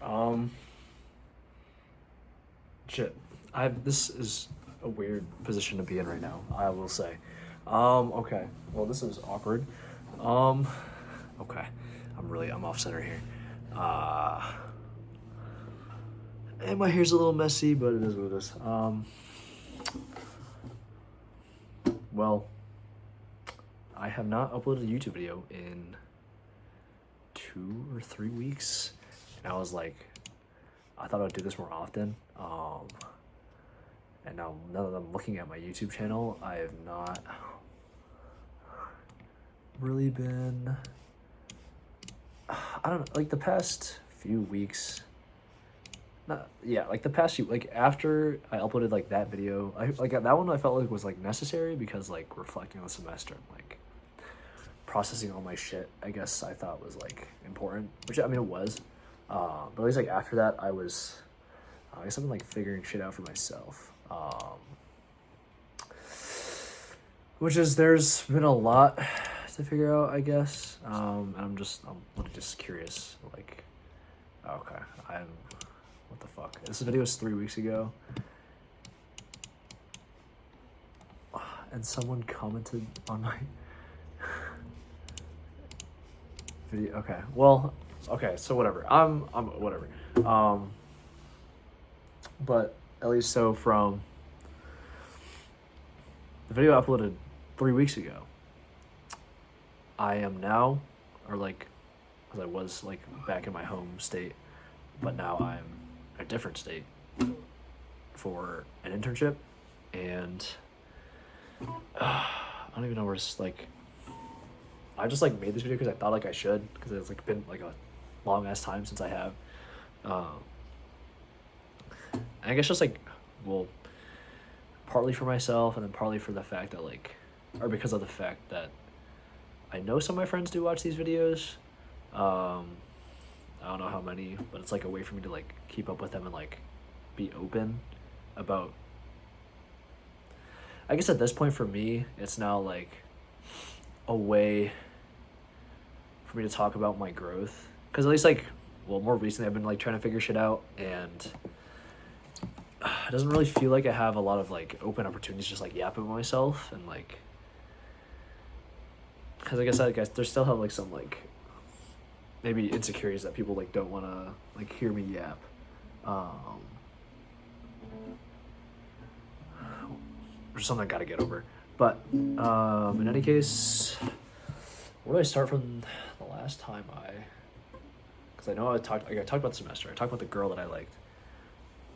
Um, shit. This is a weird position to be in right now, I will say. Okay. Well, this is awkward. Um, okay. I'm off center here. Uh, and my hair's a little messy, but it is what it is. Well, I have not uploaded a YouTube video in 2 or 3 weeks, and I was like, I thought I'd do this more often. And now that I'm looking at my YouTube channel, I have not really been. I don't know, like the past few weeks. Like the past few, like after I uploaded like that video, I like that one I felt like was like necessary because like reflecting on the semester and like processing all my shit, I guess I thought was like important, which I mean it was. But at least like after that, I guess I've been like figuring shit out for myself. Which is there's been a lot to figure out, I guess. And I'm really just curious. Like, okay, what the fuck? This video was 3 weeks ago, and someone commented on my video. Okay, well, okay, so whatever. I'm whatever. But at least so from the video I uploaded 3 weeks ago, I am now, or like, as I was like back in my home state, but now I'm a different state for an internship, and I don't even know where it's like. I just like made this video because I thought like I should, because it's like been like a long ass time since I have. I guess just like, well, partly for myself and then partly for the fact that like, or because of the fact that I know some of my friends do watch these videos. I don't know how many, but it's like a way for me to like keep up with them and like be open about. I guess at this point for me, it's now like a way for me to talk about my growth. Because at least like, well, more recently I've been like trying to figure shit out, and it doesn't really feel like I have a lot of like open opportunities to just like yap about myself and like. Because I guess there's still have like some like maybe insecurities that people like don't want to like hear me yap, or something I gotta get over. But in any case, where do I start from the last time because I know I talked about the semester, I talked about the girl that I liked,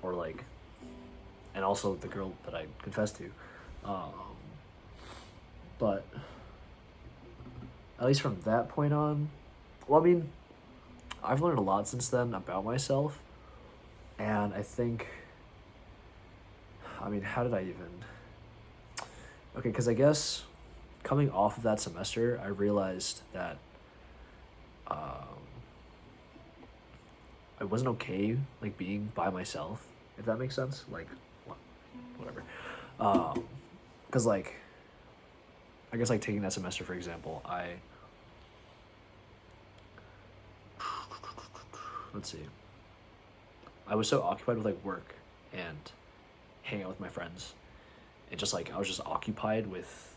or like, and also the girl that I confessed to, but at least from that point on, well, I mean, I've learned a lot since then about myself, and I think, I mean, how did I even, okay, because I guess coming off of that semester, I realized that I wasn't okay, like, being by myself, if that makes sense, like, whatever, because, like, I guess, like, taking that semester, for example, let's see, I was so occupied with, like, work and hanging out with my friends, and just, like, I was just occupied with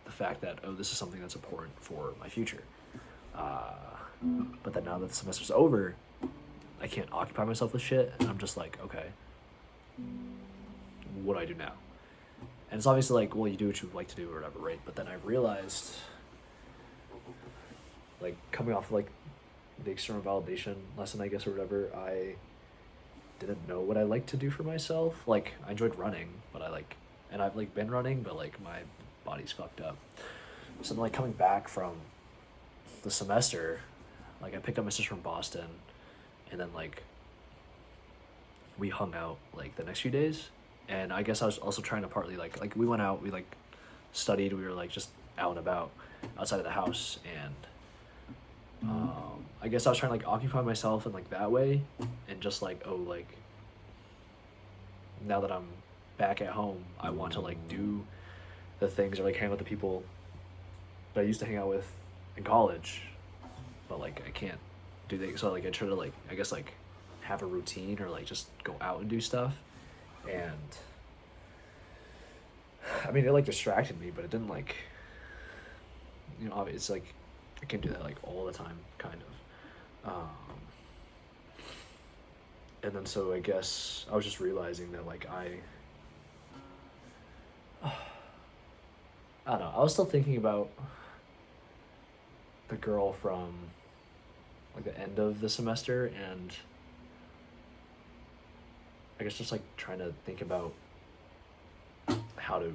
the fact that, oh, this is something that's important for my future, but then now that the semester's over, I can't occupy myself with shit, and I'm just like, okay, what do I do now? And it's obviously like, well, you do what you like to do or whatever, right? But then I realized, like, coming off of, like, the external validation lesson, I guess, or whatever, I didn't know what I liked to do for myself. Like, I enjoyed running, but and I've, like, been running, but, like, my body's fucked up. So I'm, like, coming back from the semester, like, I picked up my sister from Boston, and then, like, we hung out, like, the next few days, and I guess I was also trying to partly, like, we went out, we, like, studied, we were, like, just out and about outside of the house, and I guess I was trying to, like, occupy myself in, like, that way, and just, like, oh, like, now that I'm back at home, I want to, like, do the things, or, like, hang out with the people that I used to hang out with in college, but, like, I can't do that, so, like, I try to, like, I guess, like, have a routine or like just go out and do stuff. And I mean, it like distracted me, but it didn't like, it's like I can't do that like all the time, kind of. And then so I guess I was just realizing that like I don't know. I was still thinking about the girl from like the end of the semester, and I guess just like trying to think about how to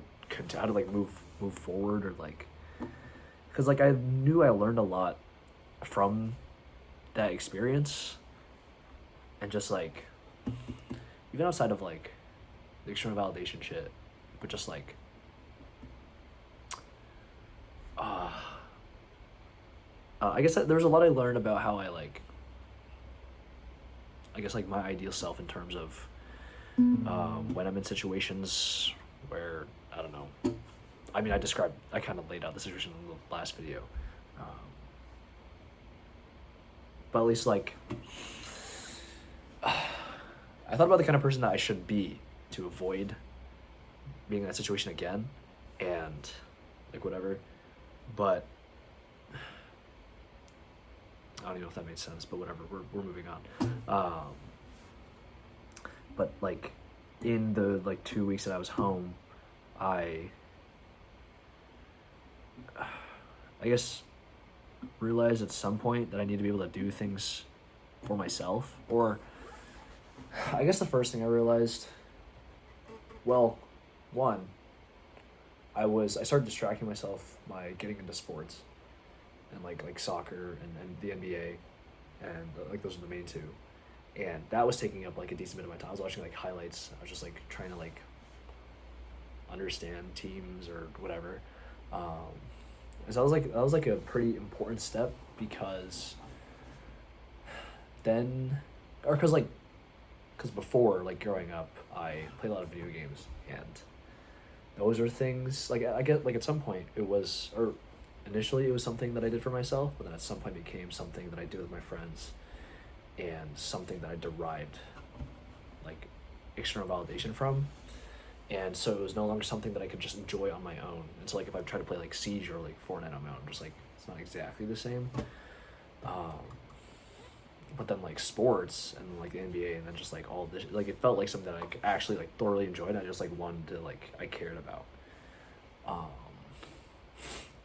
like move forward, or like, because like I knew I learned a lot from that experience, and just like even outside of like the external validation shit, but just like I guess there was a lot I learned about how I guess like my ideal self in terms of when I'm in situations where I don't know. I mean, I kind of laid out the situation in the last video, but at least like I thought about the kind of person that I should be to avoid being in that situation again, and like whatever. But I don't even know if that made sense, but whatever, we're moving on. But like in the like 2 weeks that I was home, I guess realized at some point that I need to be able to do things for myself. Or I guess the first thing I realized, well, one, I started distracting myself by getting into sports, and like soccer and the NBA, and like those are the main two, and that was taking up like a decent bit of my time. I was watching like highlights. I was just like trying to like understand teams or whatever. So that was like a pretty important step, because then, or because before, like growing up, I played a lot of video games, and those are things like I get like at some point it was, or initially it was something that I did for myself, but then at some point it became something that I did with my friends, and something that I derived like external validation from. And so it was no longer something that I could just enjoy on my own. And so like if I try to play like Siege or like Fortnite on my own, just like it's not exactly the same. But then like sports and like the NBA, and then just like all this, like it felt like something that I actually like thoroughly enjoyed. I just like wanted to like I cared about.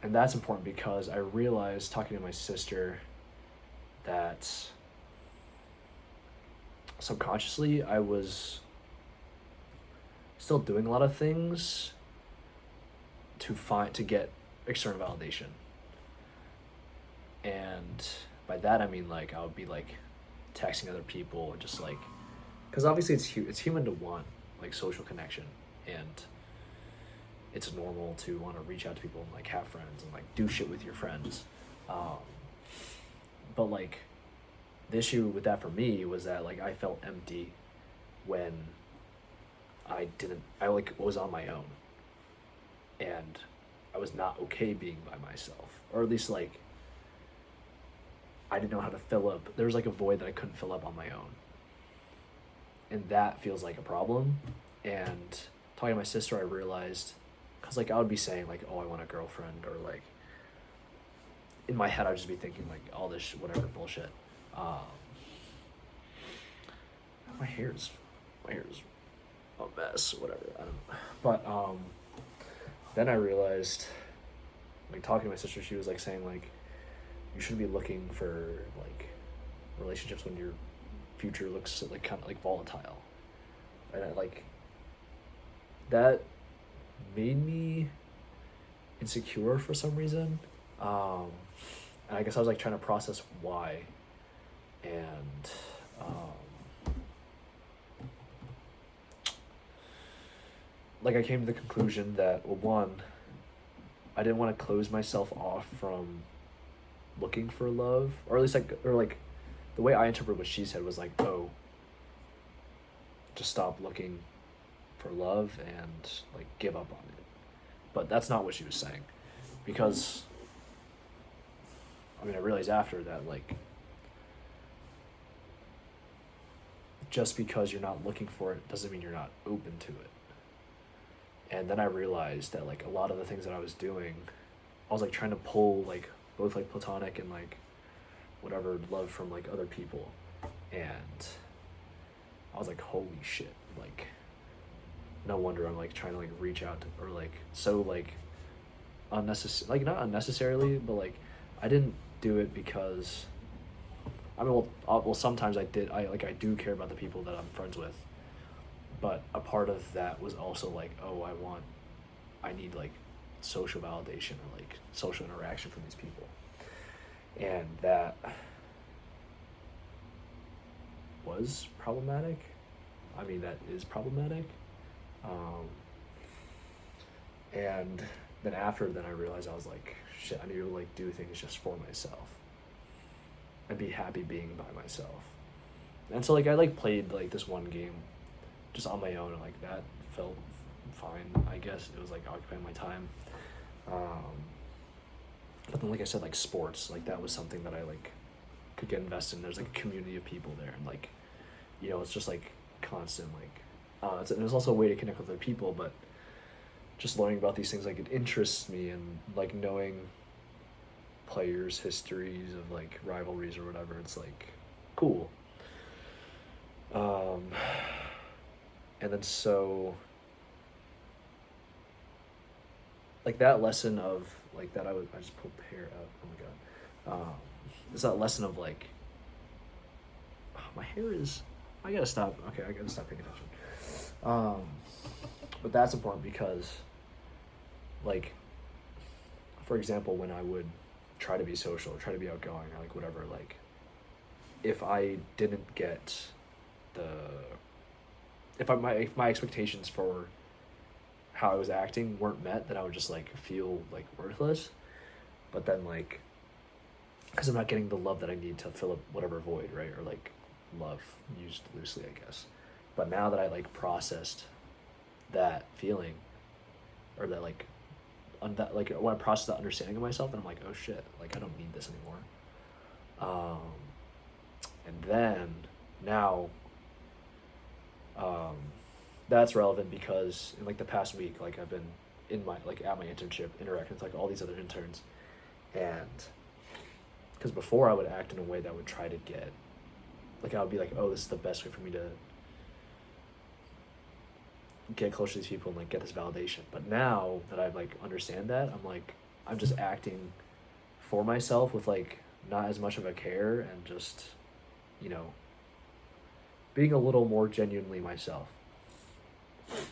And that's important because I realized talking to my sister that subconsciously I was still doing a lot of things to get external validation. And by that I mean like I would be like texting other people and just like, because obviously it's human to want like social connection, and it's normal to want to reach out to people and like have friends and like do shit with your friends. But like the issue with that for me was that like I felt empty when I like was on my own, and I was not okay being by myself, or at least like I didn't know how to fill up. There was like a void that I couldn't fill up on my own, and that feels like a problem. And talking to my sister, I realized, because like I would be saying like, oh, I want a girlfriend, or like in my head I'd just be thinking like all this whatever bullshit. My hair's a mess, whatever, I don't know. But then I realized, like talking to my sister, she was like saying like you shouldn't be looking for like relationships when your future looks like kind of like volatile. And I like that made me insecure for some reason. And I guess I was like trying to process why. And like I came to the conclusion that, well, one, I didn't want to close myself off from looking for love, or at least like, or like the way I interpret what she said was like, oh, just stop looking for love and like give up on it. But that's not what she was saying, because I mean I realized after that like just because you're not looking for it doesn't mean you're not open to it. And then I realized that like a lot of the things that I was doing, I was like trying to pull like both like platonic and like whatever love from like other people. And I was like, holy shit, like no wonder I'm like trying to like reach out to, or like so like unnecessary, like not unnecessarily, but like I didn't do it because I mean, well, sometimes I did. I do care about the people that I'm friends with, but a part of that was also like, oh, I need like social validation or like social interaction from these people, and that was problematic. I mean, that is problematic, and then I realized I was like, shit, I need to like do things just for myself and be happy being by myself. And so like I like played like this one game just on my own, and like that felt fine. I guess it was like occupying my time. But then like I said, like sports, like that was something that I like could get invested in. There's like a community of people there, and like, you know, it's just like constant like and there's also a way to connect with other people, but just learning about these things, like it interests me, and like knowing players' histories of like rivalries or whatever, it's like cool. And then so like that lesson of like that I just pulled hair out, oh my god, it's that lesson of like, oh, my hair is, I gotta stop, okay, I gotta stop paying attention. But that's important because like, for example, when I would try to be social or try to be outgoing or like whatever, like if I didn't get the, if my expectations for how I was acting weren't met, then I would just like feel like worthless. But then like, because I'm not getting the love that I need to fill up whatever void, right? Or like love used loosely, I guess. But now that I like processed that feeling, or that like that like when I process that understanding of myself, then I'm like, oh shit, like I don't need this anymore. And then now that's relevant because in like the past week, like I've been in my like at my internship interacting with like all these other interns, and because before I would act in a way that would try to get, like I would be like, oh, this is the best way for me to get close to these people and like get this validation. But now that I like understand that, I'm like, I'm just acting for myself with like not as much of a care, and just, you know, being a little more genuinely myself.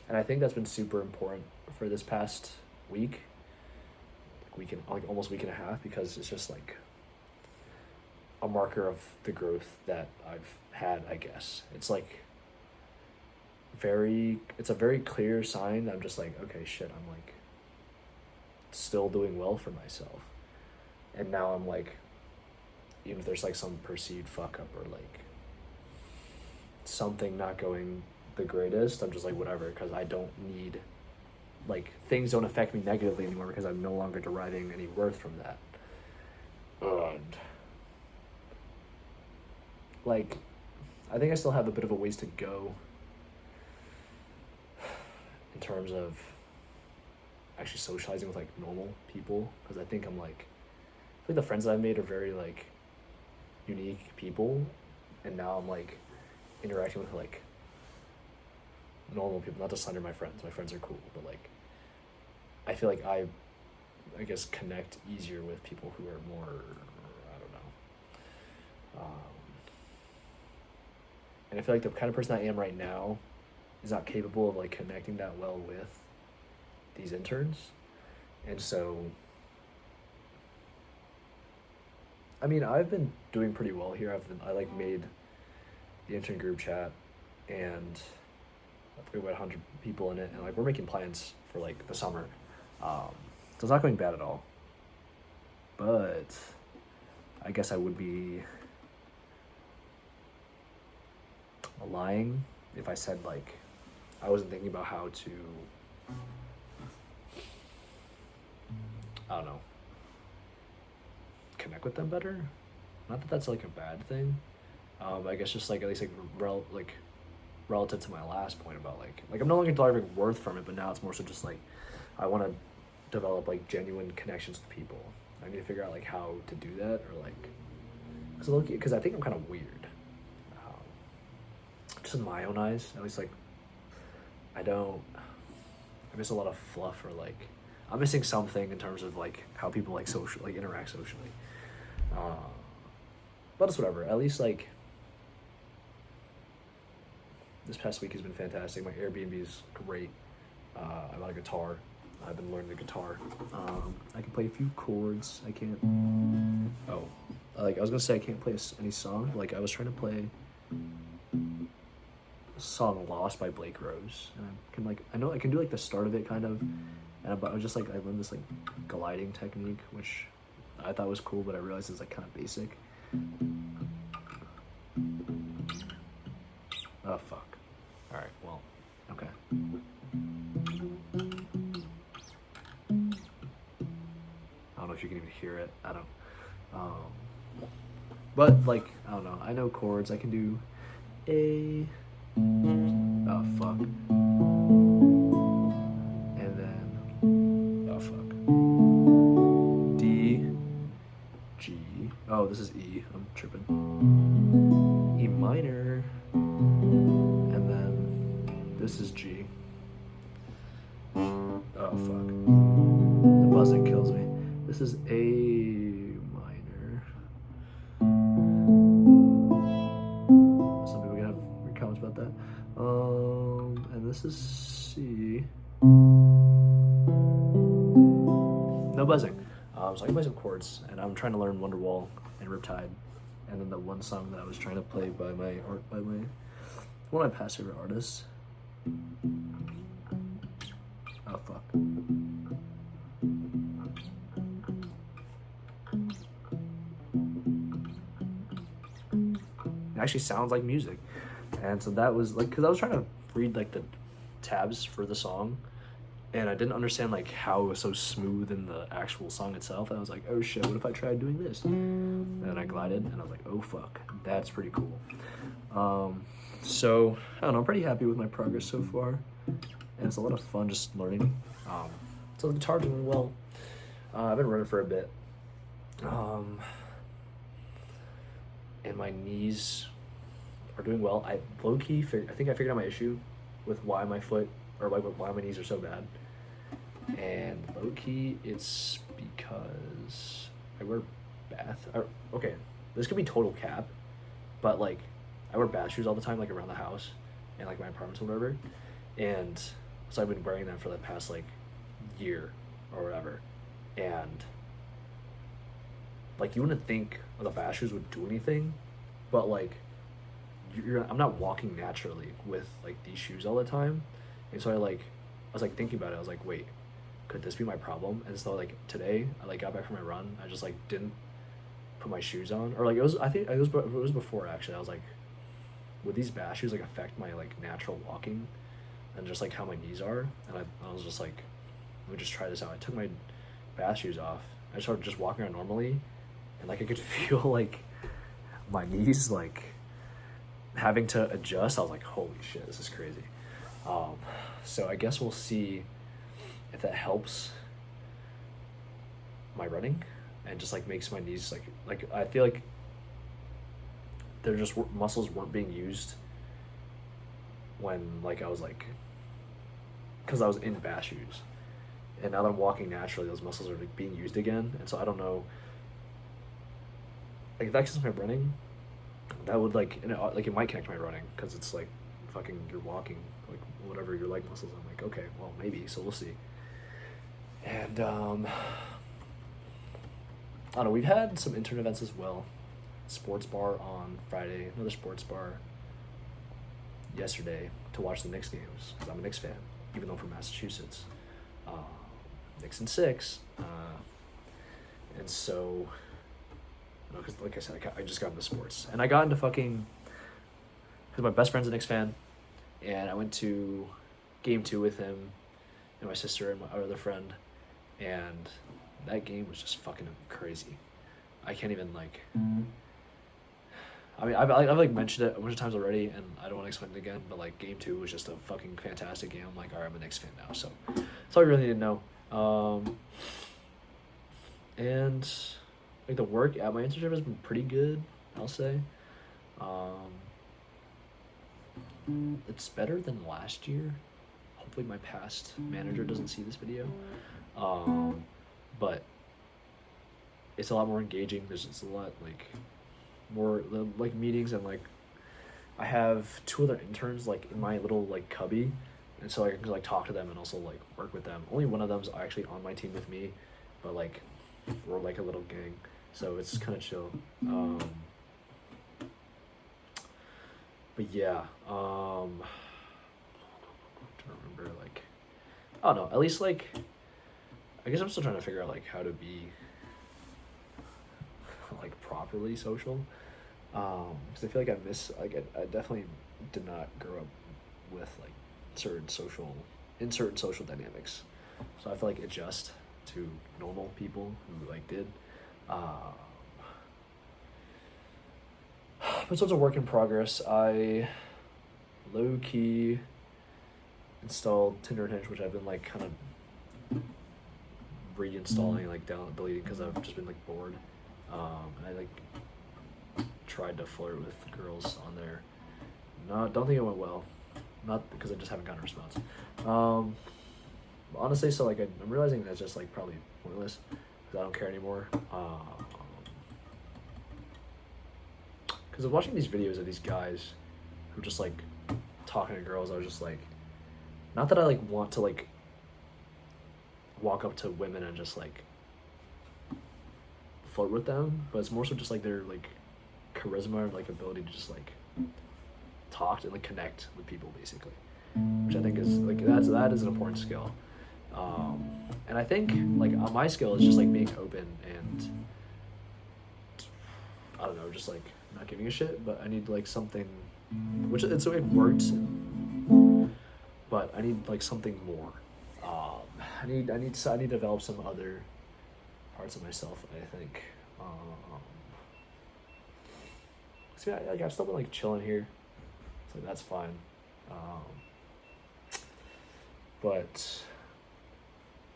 And I think that's been super important for this past week, like almost week and a half, because it's just like a marker of the growth that I've had, I guess. It's like it's a very clear sign that I'm just like, okay, shit, I'm like still doing well for myself. And now I'm like, even if there's like some perceived fuck up or like something not going the greatest, I'm just like, whatever, because I don't need, like, things don't affect me negatively anymore because I'm no longer deriving any worth from that. And like, I think I still have a bit of a ways to go in terms of actually socializing with like normal people, because I think I'm like, I think the friends that I've made are very like unique people, and now I'm like interacting with like normal people, not to slander my friends are cool, but like I feel like I guess connect easier with people who are more, I don't know, and I feel like the kind of person I am right now is not capable of like connecting that well with these interns. And so I mean, I've been doing pretty well here. I like made the intern group chat, and I think about 100 people in it, and like we're making plans for like the summer. So it's not going bad at all. But I guess I would be lying if I said like I wasn't thinking about how to, I don't know, connect with them better. Not that that's like a bad thing. I guess just like at least like relative to my last point about like I'm no longer deriving worth from it, but now it's more so just like I want to develop like genuine connections with people. I need to figure out like how to do that, or like because I think I'm kind of weird, just in my own eyes at least. Like I miss a lot of fluff, or like I'm missing something in terms of like how people like interact socially. But it's whatever. At least like this past week has been fantastic. My Airbnb is great. I bought a guitar. I've been learning the guitar. I can play a few chords. I can't. Oh, like I was gonna say, I can't play any song. Like I was trying to play a song "Lost" by Blake Rose, and I know I can do like the start of it kind of, but I was just like I learned this like gliding technique, which I thought was cool, but I realized it's like kind of basic. Oh fuck. All right. Well. Okay. I don't know if you can even hear it. I don't. But like I don't know. I know chords. I can do A. Oh fuck. And then oh fuck. D. G. Oh, this is E. I'm tripping. E minor. And then this is G. Oh fuck. The buzzing kills me. This is A minor. Some people can have weird comments about that. And this is C. No buzzing. So I can play some chords, and I'm trying to learn Wonderwall and Riptide, and then the one song that I was trying to play by one of my past favorite artists. Oh fuck. It actually sounds like music. And so that was like, because I was trying to read like the tabs for the song, and I didn't understand like how it was so smooth in the actual song itself. And I was like, oh shit, what if I tried doing this? And then I glided, and I was like, oh fuck, that's pretty cool. So I don't know, I'm pretty happy with my progress so far, and it's a lot of fun just learning. So the guitar's doing well. I've been running for a bit, and my knees are doing well. I low-key I think I figured out my issue with why my foot, or like why my knees are so bad. And low-key, it's because I wear okay, this could be total cap, but like I wear bath shoes all the time, like around the house and like my apartments or whatever. And so I've been wearing them for the past like year or whatever. And like you wouldn't think the bath shoes would do anything, but like I'm not walking naturally with like these shoes all the time. And so I was like thinking about it. I was like, wait, could this be my problem? And so like today I like got back from my run. I just like didn't put my shoes on, or like I think it was before actually. I was like, would these bath shoes like affect my like natural walking and just like how my knees are? And I was just like, let me just try this out. I took my bath shoes off. I started just walking around normally, and like I could feel like my knees like having to adjust. I was like, holy shit, this is crazy. So I guess we'll see if that helps my running and just like makes my knees like I feel like they're just muscles weren't being used when like I was like, because I was in bath shoes, and now that I'm walking naturally, those muscles are like being used again. And so I don't know, like if that connects my running, that would like, like it might connect my running, because it's like fucking you're walking like whatever your leg muscles. I'm like, okay, well maybe, so we'll see. And I don't know, we've had some intern events as well. Sports bar on Friday, another sports bar yesterday to watch the Knicks games, because I'm a Knicks fan, even though I'm from Massachusetts. Knicks in 6. And so, because like I said, I just got into sports. And I got into fucking, because my best friend's a Knicks fan, and I went to game 2 with him and my sister and my other friend, and that game was just fucking crazy. I can't even like, I mean, I've like mentioned it a bunch of times already, and I don't want to explain it again. But like, game two was just a fucking fantastic game. I'm like, all right, I'm a Knicks fan now. So that's all you really need to know. And like the work at my internship has been pretty good, I'll say. It's better than last year. Hopefully, my past manager doesn't see this video. But it's a lot more engaging. There's just a lot like more like meetings, and like I have two other interns like in my little like cubby, and so like, I can like talk to them and also like work with them. Only one of them's actually on my team with me, but like we're like a little gang, so it's kind of chill. But yeah, I'm trying to remember like I don't know. At least like I guess I'm still trying to figure out like how to be like properly social. Because I feel like I miss like I definitely did not grow up with like certain social dynamics, so I feel like adjust to normal people who like did. But so it's a work in progress. I low key installed Tinder and Hinge, which I've been like kind of reinstalling, like deleting because I've just been like bored. And I like tried to flirt with girls on there. Don't think it went well. Not because I just haven't gotten a response. Honestly, so like I'm realizing that's just like probably pointless because I don't care anymore. Because I was watching these videos of these guys who just like talking to girls. I was just like, not that I like want to like walk up to women and just like flirt with them, but it's more so just like their like charisma or like ability to just like talk and like connect with people basically, which I think is like that is an important skill. And I think like my skill is just like being open and I don't know, just like not giving a shit, but I need like something, which it worked, but I need like something more. I need to develop some other parts of myself, I think. See, I've still been like chilling here, so that's fine. But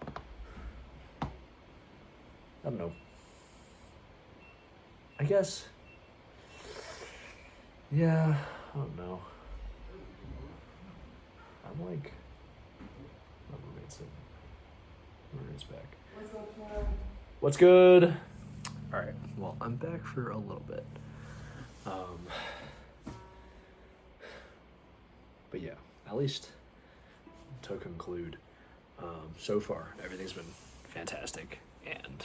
I don't know. I guess. Yeah, I don't know. I'm like, my roommate's back. What's good? All right. Well, I'm back for a little bit. But yeah, at least to conclude, so far everything's been fantastic, and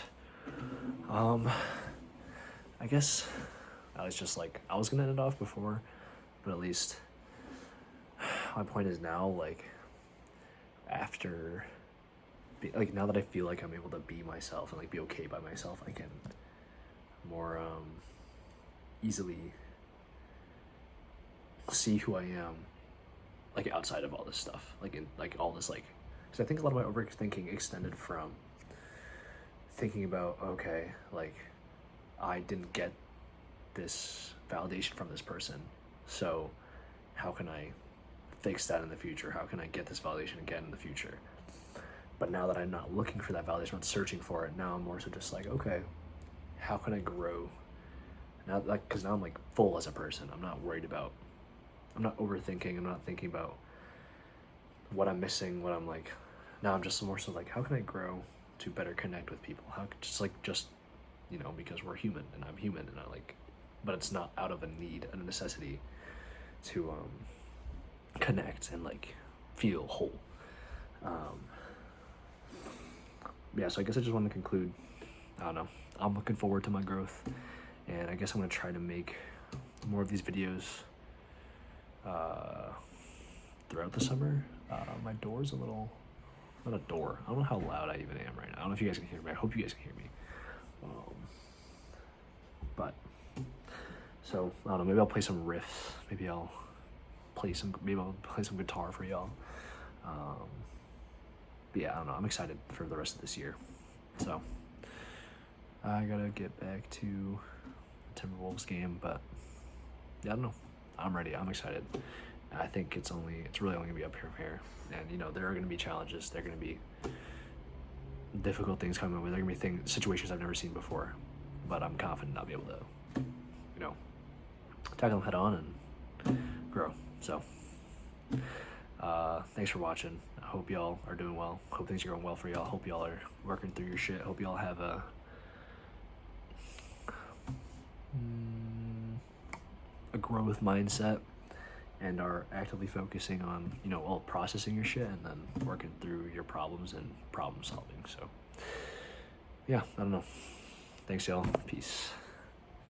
I guess I was just like I was gonna end it off before, but at least my point is now like after like now that I feel like I'm able to be myself and like be okay by myself, I can more easily see who I am like outside of all this stuff, like in like all this like, because I think a lot of my overthinking extended from thinking about, okay, like I didn't get this validation from this person, so how can I fix that in the future? How can I get this validation again in the future? But now that I'm not looking for that validation, I'm not searching for it, now I'm more so just like, okay, how can I grow now? Like, because now I'm like full as a person. I'm not worried about, I'm not overthinking, I'm not thinking about what I'm missing, what I'm like, now I'm just more so like, how can I grow to better connect with people? How just you know, because we're human and I'm human and I like, but it's not out of a need and a necessity to connect and like feel whole. Yeah, so I guess I just want to conclude, I don't know, I'm looking forward to my growth, and I guess I'm going to try to make more of these videos throughout the summer. My door's a little, not a door, I don't know how loud I even am right now. I don't know if you guys can hear me. I hope you guys can hear me. But so I don't know, maybe I'll play some riffs, maybe I'll play some guitar for y'all. But yeah, I don't know, I'm excited for the rest of this year. So I gotta get back to the Timberwolves game, but yeah, I don't know. I'm ready. I'm excited. I think it's really only gonna be up from here. And you know, there are gonna be challenges. There are gonna be difficult things coming with. There are gonna be situations I've never seen before. But I'm confident I'll be able to, you know, tackle them head on and grow. So, thanks for watching. I hope y'all are doing well. Hope things are going well for y'all. Hope y'all are working through your shit. Hope y'all have a growth mindset and are actively focusing on, you know, well, processing your shit and then working through your problems and problem solving. So, yeah, I don't know. Thanks, y'all. Peace.